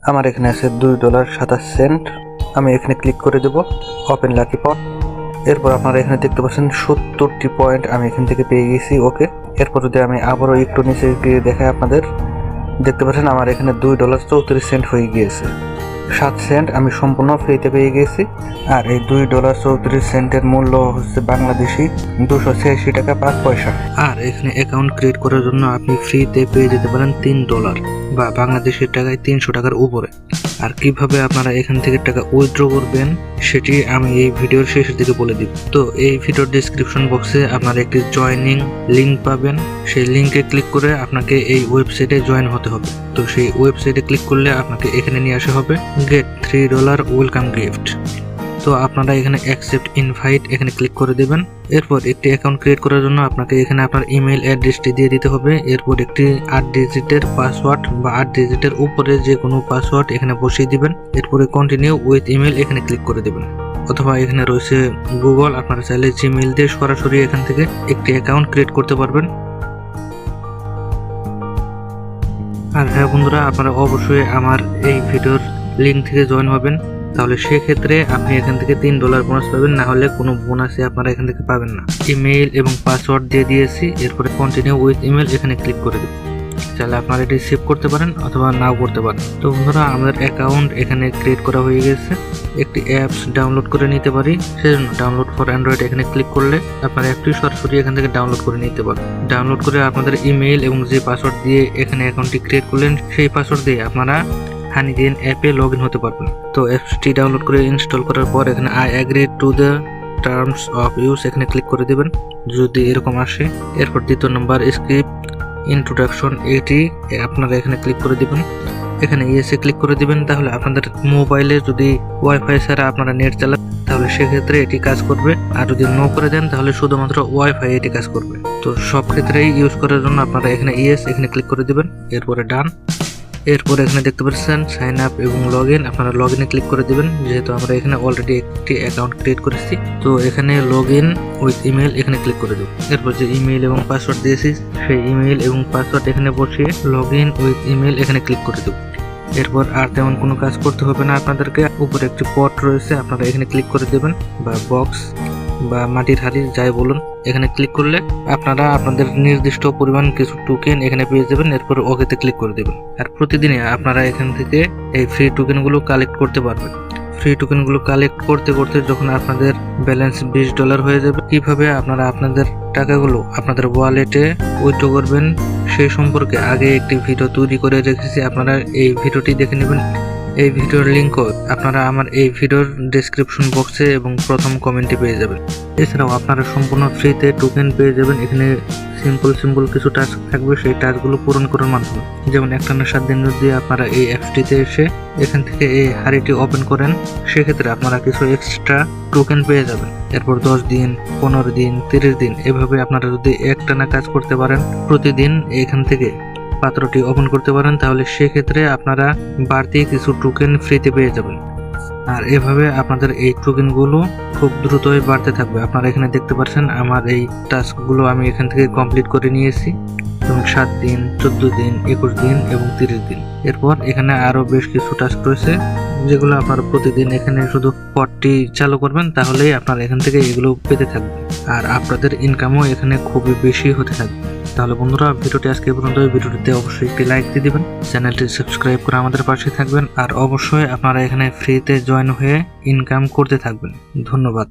আমার এখানে আছে $2.27। আমি এখানে ক্লিক করে দেব ওপেন লাকি পট। এরপর আপনারা এখানে দেখতে পাচ্ছেন 70টি পয়েন্ট আমি এখান থেকে পেয়ে গেছি। ওকে, এরপর যদি আমি আবারও একটু নিচে গিয়ে দেখাই আপনাদের, দেখতে পাচ্ছেন আমার এখানে $2.34 হয়ে গিয়েছে। 7 সেন্ট আমি সম্পূর্ণ ফ্রিতে পেয়ে গেছি। আর এই $2.34 মূল্য হচ্ছে বাংলাদেশি 286 টাকা 5 পয়সা। আর এখানে অ্যাকাউন্ট ক্রিয়েট করার জন্য আপনি ফ্রিতে পেয়ে যেতে পারেন $3 বা বাংলাদেশের টাকায় 300 টাকার উপরে। আর কিভাবে আপনারা এখান থেকে টাকা উইথড্র করবেন সেটি আমি এই ভিডিওর শেষের দিকে বলে দিব। তো এই ভিডিওর ডেসক্রিপশন বক্সে আপনারা একটি জয়েনিং লিংক পাবেন। সেই লিংকে ক্লিক করে আপনাকে এই ওয়েবসাইটে জয়েন হতে হবে। তো সেই ওয়েবসাইটে ক্লিক করলে আপনাকে এখানে নিয়ে আসা হবে গেট $3 ওয়েলকাম গিফট। তো আপনারা এখানে অ্যাকসেপ্ট ইনভাইট এখানে ক্লিক করে দেবেন। এরপর একটি অ্যাকাউন্ট ক্রিয়েট করার জন্য আপনাকে এখানে আপনার ইমেল অ্যাড্রেসটি দিয়ে দিতে হবে। এরপর একটি 8 ডিজিটের পাসওয়ার্ড বা 8 ডিজিটের উপরে যে কোনো পাসওয়ার্ড এখানে বসিয়ে দিবেন। এরপরে কন্টিনিউ উইথ ইমেল এখানে ক্লিক করে দেবেন। অথবা এখানে রয়েছে গুগল, আপনারা চাইলে জিমেইল দিয়ে সরাসরি এখান থেকে একটি অ্যাকাউন্ট ক্রিয়েট করতে পারবেন। আর হ্যাঁ বন্ধুরা, আপনারা অবশ্যই আমার এই ভিডিওর লিঙ্ক থেকে জয়েন হবেন, তাহলে সেক্ষেত্রে আপনি এখান থেকে $3 বোনাস পাবেন, না হলে কোনো বোনাসই আপনারা এখান থেকে পাবেন না। ইমেইল এবং পাসওয়ার্ড দিয়ে দিয়েছি। এরপরে কন্টিনিউ উইথ ইমেল এখানে ক্লিক করে দেবেন। চাইলে আপনারা এটি সেভ করতে পারেন অথবা নাও করতে পারেন। তো বন্ধুরা, আমাদের অ্যাকাউন্ট এখানে ক্রিয়েট করা হয়ে গেছে। একটি অ্যাপস ডাউনলোড করে নিতে পারি, সেজন্য ডাউনলোড ফর অ্যান্ড্রয়েড এখানে ক্লিক করলে আপনারা অ্যাপটি সরাসরি এখান থেকে ডাউনলোড করে নিতে পারেন। ডাউনলোড করে আপনাদের ইমেইল এবং যে পাসওয়ার্ড দিয়ে এখানে অ্যাকাউন্টটি ক্রিয়েট করলেন সেই পাসওয়ার্ড দিয়ে আপনারা হানিগেইন অ্যাপে লগ ইন হতে পারবেন। তো অ্যাপসটি ডাউনলোড করে ইনস্টল করার পর এখানে I agree to the terms of use এখানে ক্লিক করে দেবেন যদি এরকম আসে। এরপর দ্বিতীয় নম্বর স্ক্রিপ্ট ইন্ট্রোডাকশন, এটি আপনারা এখানে ক্লিক করে দিবেন। এখানে ইয়েসে ক্লিক করে দিবেন। তাহলে আপনাদের মোবাইলে যদি ওয়াইফাই ছাড়া আপনারা নেট চালান তাহলে সেক্ষেত্রে এটি কাজ করবে, আর যদি নো করে দেন তাহলে শুধুমাত্র ওয়াইফাই এটি কাজ করবে। তো সব ক্ষেত্রেই ইউজ করার জন্য আপনারা এখানে ইয়েস এখানে ক্লিক করে দিবেন। এরপরে ডান। এরপরে এখানে দেখতে পাচ্ছেন সাইন আপ এবং লগ ইন, আপনারা লগ ইনে ক্লিক করে দিবেন, যেহেতু আমরা এখানে অলরেডি একটি অ্যাকাউন্ট ক্রিয়েট করেছি। তো এখানে লগ ইন উইথ ইমেল এখানে ক্লিক করে দেব। এরপর যে ইমেল এবং পাসওয়ার্ড দিয়েছি সেই ইমেল এবং পাসওয়ার্ড এখানে বসিয়ে লগ ইন উইথ ইমেল এখানে ক্লিক করে দেব। এরপর আর তেমন কোনো কাজ করতে হবে না আপনাদেরকে। উপরে একটি পট রয়েছে, আপনারা এখানে ক্লিক করে দেবেন, বা বক্স বা মাটির হাড়ি যাই বলুন, এখানে ক্লিক করলে আপনারা আপনাদের নির্দিষ্ট পরিমাণ কিছু টোকেন এখানে পেয়ে যাবেন। এরপর ওকেতে ক্লিক করে দেবেন। আর প্রতিদিনই আপনারা এখান থেকে এই ফ্রি টোকেনগুলো কালেক্ট করতে পারবেন। ফ্রি টোকেনগুলো কালেক্ট করতে করতে যখন আপনাদের ব্যালেন্স $20 হয়ে যাবে, কিভাবে আপনারা আপনাদের টাকাগুলো আপনাদের ওয়ালেটে উইথড্র করবেন সেই সম্পর্কে আগে একটি ভিডিও তৈরি করে রেখেছি, আপনারা এই ভিডিওটি দেখে নেবেন। এই ভিডিওর লিঙ্কও আপনারা আমার এই ভিডিওর ডেসক্রিপশন বক্সে এবং প্রথম কমেন্টে পেয়ে যাবেন। এছাড়াও আপনারা সম্পূর্ণ ফ্রিতে টোকেন পেয়ে যাবেন। এখানে সিম্পল কিছু টাস্ক থাকবে, সেই টাস্কগুলো পূরণ করার মাধ্যমে, যেমন একটানা 7 দিন যদি আপনারা এই অ্যাপসটিতে এসে এখান থেকে এই হাড়িটি ওপেন করেন সেক্ষেত্রে আপনারা কিছু এক্সট্রা টোকেন পেয়ে যাবেন। এরপর 10 দিন, 15 দিন, 30 দিন এভাবে আপনারা যদি একটানা কাজ করতে পারেন, প্রতিদিন এখান থেকে পাত্রটি ওপেন করতে পারেন, তাহলে সেক্ষেত্রে আপনারা বাড়তি কিছু টোকেন ফ্রিতে পেয়ে যাবেন। আর এভাবে আপনাদের এই টোকেনগুলো খুব দ্রুতই বাড়তে থাকবে। আপনারা এখানে দেখতে পাচ্ছেন আমার এই টাস্কগুলো আমি এখান থেকে কমপ্লিট করে নিয়েছি, এবং 7 দিন, 14 দিন, 21 দিন এবং 30 দিন। এরপর এখানে আরো বেশ কিছু টাস্ক রয়েছে যেগুলো আপনারা প্রতিদিন এখানে শুধু পটটি চালু করবেন, তাহলেই আপনারা এখান থেকে এগুলো পেতে থাকবেন। আর আপনাদের ইনকামও এখানে খুবই বেশি হতে থাকবে। তাহলে বন্ধুরা, ভিডিওটি আজকে পর্যন্ত। ভিডিওটিতে অবশ্যই একটি লাইক দিয়ে দিবেন, চ্যানেলটি সাবস্ক্রাইব করে আমাদের পাশে থাকবেন, আর অবশ্যই আপনারা এখানে ফ্রিতে জয়েন হয়ে ইনকাম করতে থাকবেন। ধন্যবাদ।